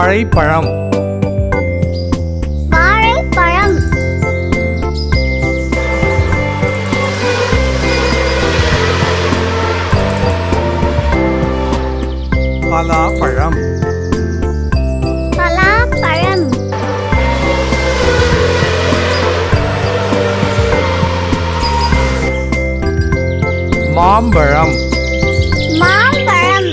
வாழைப்பழம் வாழைப்பழம் பலாப்பழம் பலாப்பழம் மாம்பழம் மாம்பழம்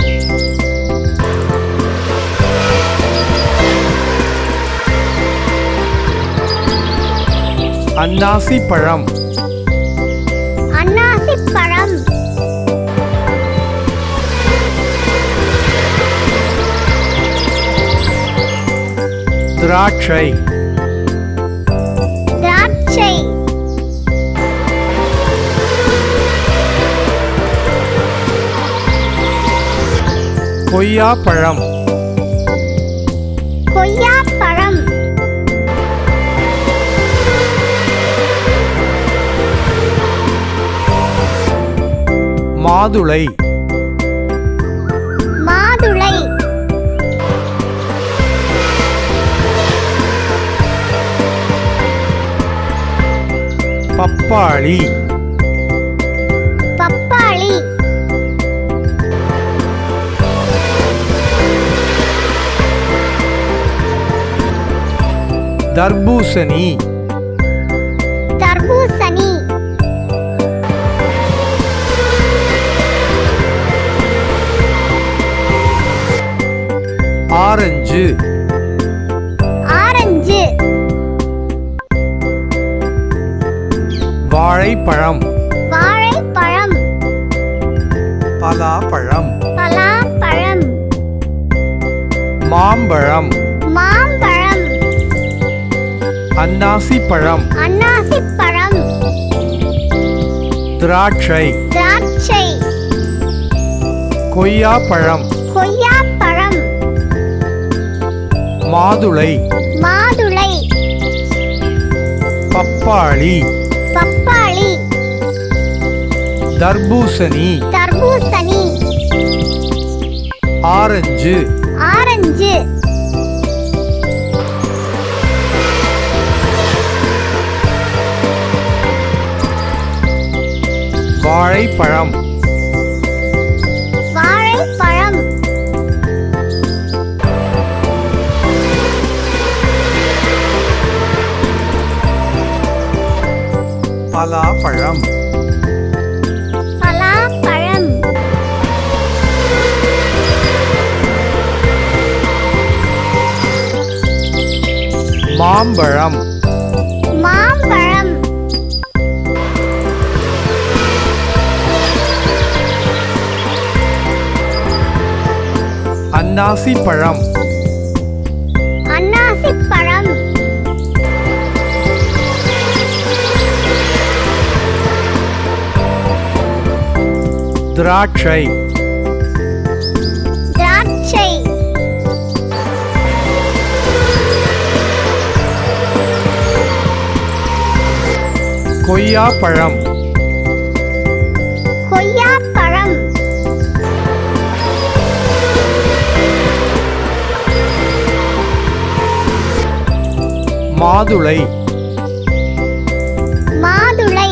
அன்னாசிப்பழம் அன்னாசிப்பழம் திராட்சை திராட்சை கொய்யாப்பழம் கொய்யாப்பழம் மாதுளை மாதுளை பப்பாளி பப்பாளி தர்பூசணி தர்பூசணி ஆரஞ்சு ஆரஞ்சு வாழைப்பழம் வாழைப்பழம் பலாப்பழம் பலாப்பழம் மாம்பழம் மாம்பழம் அன்னாசிப்பழம் அன்னாசிப்பழம் திராட்சை திராட்சை கொய்யாப்பழம் கொய்யாப்பழம் மாதுளை மாதுளை பப்பாளி பப்பாளி தர்பூசணி தர்பூசணி ஆரஞ்சு ஆரஞ்சு வாழைப்பழம் வாழைப்பழம் பலாப்பழம் பலாப்பழம் மாம்பழம் மாம்பழம் அன்னாசிப்பழம் அன்னாசிப்பழம் திராட்சை திராட்சை கொய்யாப்பழம் கொய்யாப்பழம் மாதுளை மாதுளை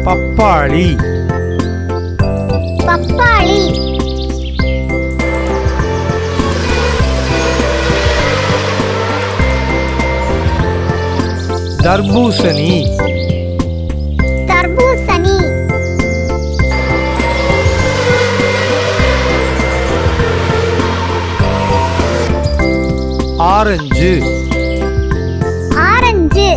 பப்பாளி பப்பாளி தர்பூசணி தர்பூசணி ஆரஞ்சு ஆரஞ்சு